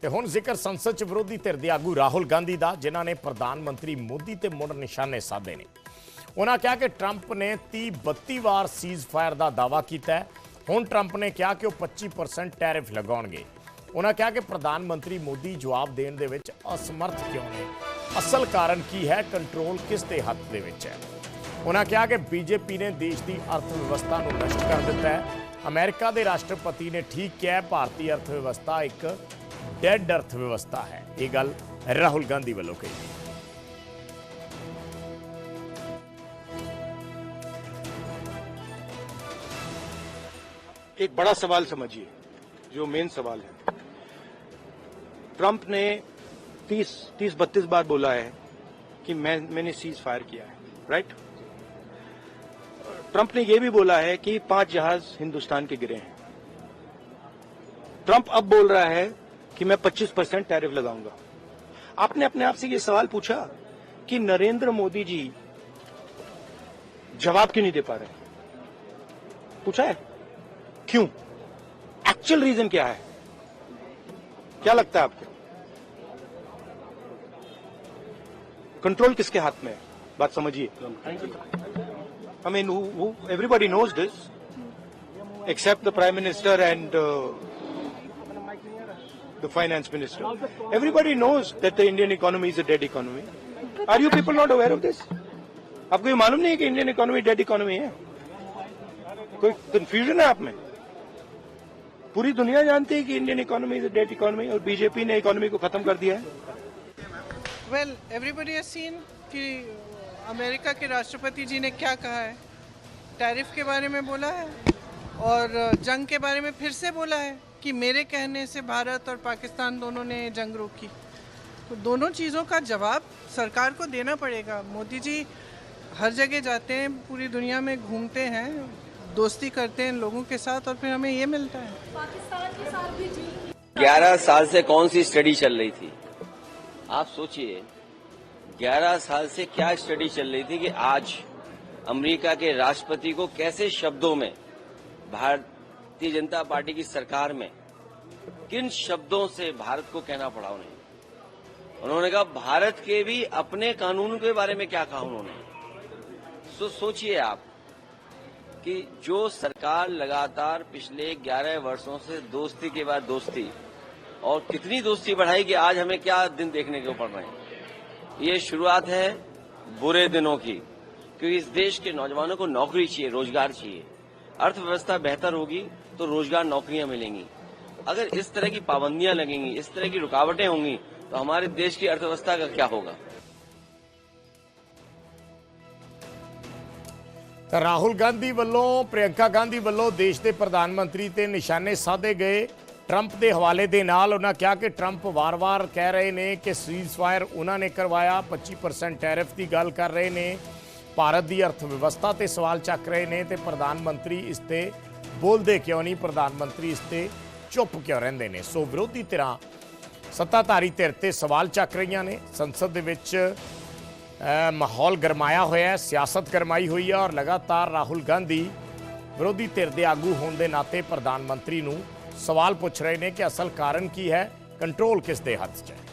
ਤੇ ਹੁਣ ਜ਼ਿਕਰ ਸੰਸਦ 'ਚ ਵਿਰੋਧੀ ਧਿਰ ਦੇ ਆਗੂ ਰਾਹੁਲ ਗਾਂਧੀ ਦਾ, ਜਿਨ੍ਹਾਂ ਨੇ ਪ੍ਰਧਾਨ ਮੰਤਰੀ ਮੋਦੀ ਤੇ ਮੁੜ ਨਿਸ਼ਾਨੇ ਸਾਧੇ ਨੇ। ਉਹਨਾਂ ਕਿਹਾ ਕਿ ਟਰੰਪ ਨੇ 30-32 ਵਾਰ ਸੀਜ਼ ਫਾਇਰ ਦਾ ਦਾਅਵਾ ਕੀਤਾ ਹੈ। ਹੁਣ ਟਰੰਪ ਨੇ ਕਿਹਾ ਕਿ ਉਹ 25% ਟੈਰਿਫ ਲਗਾਉਣਗੇ। ਉਹਨਾਂ ਕਿਹਾ ਕਿ ਪ੍ਰਧਾਨ ਮੰਤਰੀ ਮੋਦੀ ਜਵਾਬ ਦੇਣ ਦੇ ਵਿੱਚ ਅਸਮਰਥ ਕਿਉਂ ਨੇ, ਅਸਲ ਕਾਰਨ ਕੀ ਹੈ, ਕੰਟਰੋਲ ਕਿਸ ਦੇ ਹੱਥ ਦੇ ਵਿੱਚ ਹੈ। ਉਹਨਾਂ ਕਿਹਾ ਕਿ ਬੀਜੇਪੀ ਨੇ ਦੇਸ਼ ਦੀ ਅਰਥ ਵਿਵਸਥਾ ਨੂੰ ਨਸ਼ਟ ਕਰ ਦਿੱਤਾ ਹੈ। ਅਮਰੀਕਾ ਦੇ ਰਾਸ਼ਟਰਪਤੀ ਨੇ ਠੀਕ ਕਿਹਾ, ਭਾਰਤੀ ਅਰਥ ਵਿਵਸਥਾ ਇੱਕ ਡੈਡ ਅਰਥ ਵਿਵਸਥਾ है। ये गल राहुल गांधी वालों कही। एक बड़ा सवाल समझिए, जो मेन सवाल है। ट्रंप ने 30-32 बार बोला है कि मैंने सीज फायर किया है, राइट। ट्रंप ने यह भी बोला है कि 5 जहाज हिंदुस्तान के गिरे हैं। ट्रंप अब बोल रहा है कि मैं 25% टैरिफ लगाऊंगा। आपने अपने आप से ये सवाल पूछा कि नरेंद्र मोदी जी जवाब क्यों नहीं दे पा रहे? पूछा है क्यों? एक्चुअल रीजन क्या है? क्या लगता है आपको? कंट्रोल किसके हाथ में है? बात समझिए। I mean everybody knows this except the prime minister and the finance minister. Everybody knows that the Indian economy is a dead economy. Are you people not aware of this? आपको ये मालूम नहीं है कि इंडियन इकोनॉमी डेड इकोनॉमी है? कोई confusion है आप में? पूरी दुनिया जानती है कि Indian economy is a dead economy और बीजेपी ने इकोनॉमी को खत्म कर दिया है। वेल, एवरीबॉडी हैज सीन कि अमेरिका के राष्ट्रपति जी ने क्या कहा है। टैरिफ के बारे में बोला है और जंग के बारे में फिर से बोला है कि मेरे कहने से भारत और पाकिस्तान दोनों ने जंग रोकी। तो दोनों चीज़ों का जवाब सरकार को देना पड़ेगा। मोदी जी हर जगह जाते हैं, पूरी दुनिया में घूमते हैं, दोस्ती करते हैं लोगों के साथ और फिर हमें ये मिलता है। पाकिस्तान के साथ भी 11 साल से कौन सी स्टडी चल रही थी? आप सोचिए, 11 साल से क्या स्टडी चल रही थी कि आज अमेरिका के राष्ट्रपति को कैसे शब्दों में भारतीय जनता पार्टी की सरकार में किन शब्दों से भारत को कहना पड़ा उन्हें। उन्होंने कहा भारत के भी अपने कानून के बारे में क्या कहा उन्होंने। सोचिए आप कि जो सरकार लगातार पिछले 11 वर्षों से दोस्ती के बाद दोस्ती और कितनी दोस्ती बढ़ाई कि आज हमें क्या दिन देखने को पड़ रहे हैं। ये शुरुआत है बुरे दिनों की, क्योंकि इस देश के नौजवानों को नौकरी चाहिए, रोजगार चाहिए। अर्थव्यवस्था बेहतर होगी तो रोजगार, नौकरियां मिलेंगी। अगर इस तरह की पाबंदियां लगेंगी, इस तरह की रुकावटें होंगी तो हमारे देश की अर्थव्यवस्था का क्या होगा। राहुल गांधी वालों, प्रियंका गांधी वालों देश के प्रधानमंत्री ते निशाने साधे गए ट्रंप के हवाले दे नाल। उन्होंने कहा कि ट्रंप वार-वार कह रहे ने कि सीज फायर उन्होंने करवाया, 25% टैरिफ की गल कर रहे ने, भारत की अर्थव्यवस्था ते सवाल चक रहे ने ते प्रधानमंत्री इसते बोलते क्यों नहीं, प्रधानमंत्री इसते चुप क्यों रहिंदे ने। सो विरोधी धिरां सत्ताधारी धिर ते सवाल चक रही ने। संसद दे विच माहौल गरमाया होया है, सियासत गरमाई हुई है और लगातार राहुल गांधी विरोधी धिर दे आगू होने के नाते प्रधानमंत्री नूं सवाल पूछ रहे हैं कि असल कारण की है, कंट्रोल किस दे हथ च है।